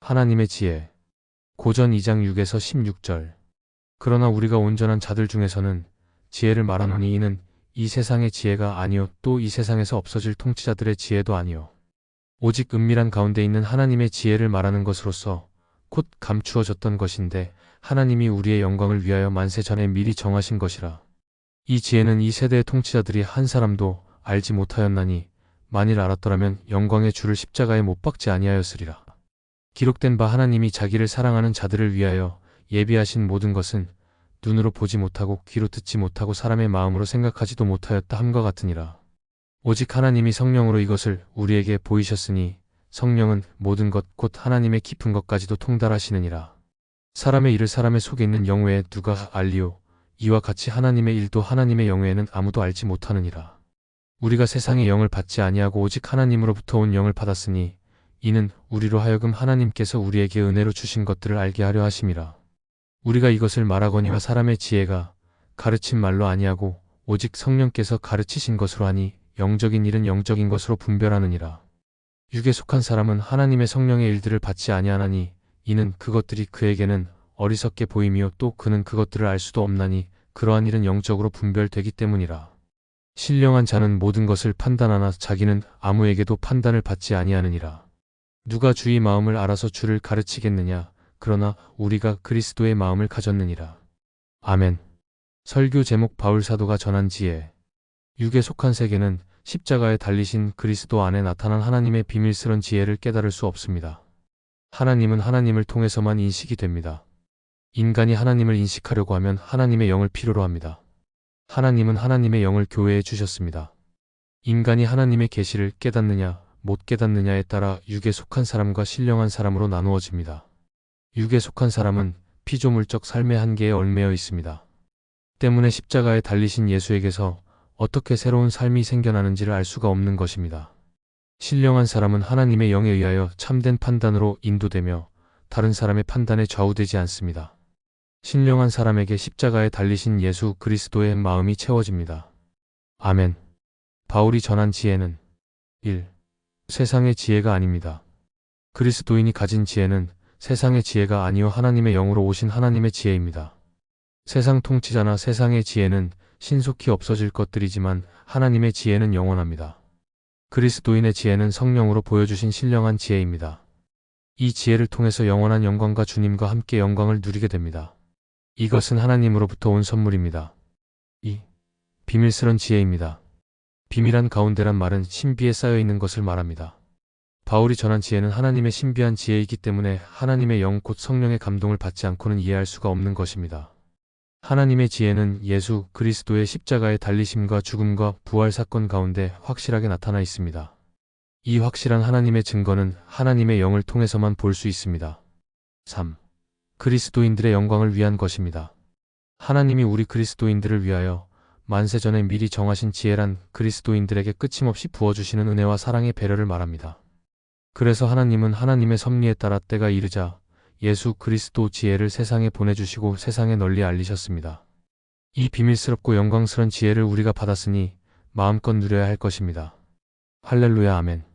하나님의 지혜. 고전 2장 6에서 16절. 그러나 우리가 온전한 자들 중에서는 지혜를 말하노니 이는 이 세상의 지혜가 아니요 또 이 세상에서 없어질 통치자들의 지혜도 아니요 오직 은밀한 가운데 있는 하나님의 지혜를 말하는 것으로서 곧 감추어졌던 것인데 하나님이 우리의 영광을 위하여 만세 전에 미리 정하신 것이라. 이 지혜는 이 세대의 통치자들이 한 사람도 알지 못하였나니 만일 알았더라면 영광의 주를 십자가에 못 박지 아니하였으리라. 기록된 바 하나님이 자기를 사랑하는 자들을 위하여 예비하신 모든 것은 눈으로 보지 못하고 귀로 듣지 못하고 사람의 마음으로 생각하지도 못하였다 함과 같으니라. 오직 하나님이 성령으로 이것을 우리에게 보이셨으니 성령은 모든 것 곧 하나님의 깊은 것까지도 통달하시느니라. 사람의 일을 사람의 속에 있는 영 외에 누가 알리오. 이와 같이 하나님의 일도 하나님의 영 외에는 아무도 알지 못하느니라. 우리가 세상의 영을 받지 아니하고 오직 하나님으로부터 온 영을 받았으니 이는 우리로 하여금 하나님께서 우리에게 은혜로 주신 것들을 알게 하려 하심이라. 우리가 이것을 말하거니와 사람의 지혜가 가르친 말로 아니하고 오직 성령께서 가르치신 것으로 하니 영적인 일은 영적인 것으로 분별하느니라. 육에 속한 사람은 하나님의 성령의 일들을 받지 아니하나니 이는 그것들이 그에게는 어리석게 보임이요 또 그는 그것들을 알 수도 없나니 그러한 일은 영적으로 분별되기 때문이라. 신령한 자는 모든 것을 판단하나 자기는 아무에게도 판단을 받지 아니하느니라. 누가 주의 마음을 알아서 주를 가르치겠느냐. 그러나 우리가 그리스도의 마음을 가졌느니라. 아멘. 설교 제목 바울 사도가 전한 지혜. 육에 속한 세계는 십자가에 달리신 그리스도 안에 나타난 하나님의 비밀스런 지혜를 깨달을 수 없습니다. 하나님은 하나님을 통해서만 인식이 됩니다. 인간이 하나님을 인식하려고 하면 하나님의 영을 필요로 합니다. 하나님은 하나님의 영을 교회에 주셨습니다. 인간이 하나님의 계시를 깨닫느냐 못 깨닫느냐에 따라 육에 속한 사람과 신령한 사람으로 나누어집니다. 육에 속한 사람은 피조물적 삶의 한계에 얽매여 있습니다. 때문에 십자가에 달리신 예수에게서 어떻게 새로운 삶이 생겨나는지를 알 수가 없는 것입니다. 신령한 사람은 하나님의 영에 의하여 참된 판단으로 인도되며 다른 사람의 판단에 좌우되지 않습니다. 신령한 사람에게 십자가에 달리신 예수 그리스도의 마음이 채워집니다. 아멘. 바울이 전한 지혜는 1. 세상의 지혜가 아닙니다. 그리스도인이 가진 지혜는 세상의 지혜가 아니요 하나님의 영으로 오신 하나님의 지혜입니다. 세상 통치자나 세상의 지혜는 신속히 없어질 것들이지만 하나님의 지혜는 영원합니다. 그리스도인의 지혜는 성령으로 보여주신 신령한 지혜입니다. 이 지혜를 통해서 영원한 영광과 주님과 함께 영광을 누리게 됩니다. 이것은 하나님으로부터 온 선물입니다. 2. 비밀스런 지혜입니다. 비밀한 가운데란 말은 신비에 쌓여있는 것을 말합니다. 바울이 전한 지혜는 하나님의 신비한 지혜이기 때문에 하나님의 영 곧 성령의 감동을 받지 않고는 이해할 수가 없는 것입니다. 하나님의 지혜는 예수 그리스도의 십자가의 달리심과 죽음과 부활 사건 가운데 확실하게 나타나 있습니다. 이 확실한 하나님의 증거는 하나님의 영을 통해서만 볼 수 있습니다. 3. 그리스도인들의 영광을 위한 것입니다. 하나님이 우리 그리스도인들을 위하여 만세전에 미리 정하신 지혜란 그리스도인들에게 끊임없이 부어주시는 은혜와 사랑의 배려를 말합니다. 그래서 하나님은 하나님의 섭리에 따라 때가 이르자 예수 그리스도 지혜를 세상에 보내주시고 세상에 널리 알리셨습니다. 이 비밀스럽고 영광스런 지혜를 우리가 받았으니 마음껏 누려야 할 것입니다. 할렐루야 아멘.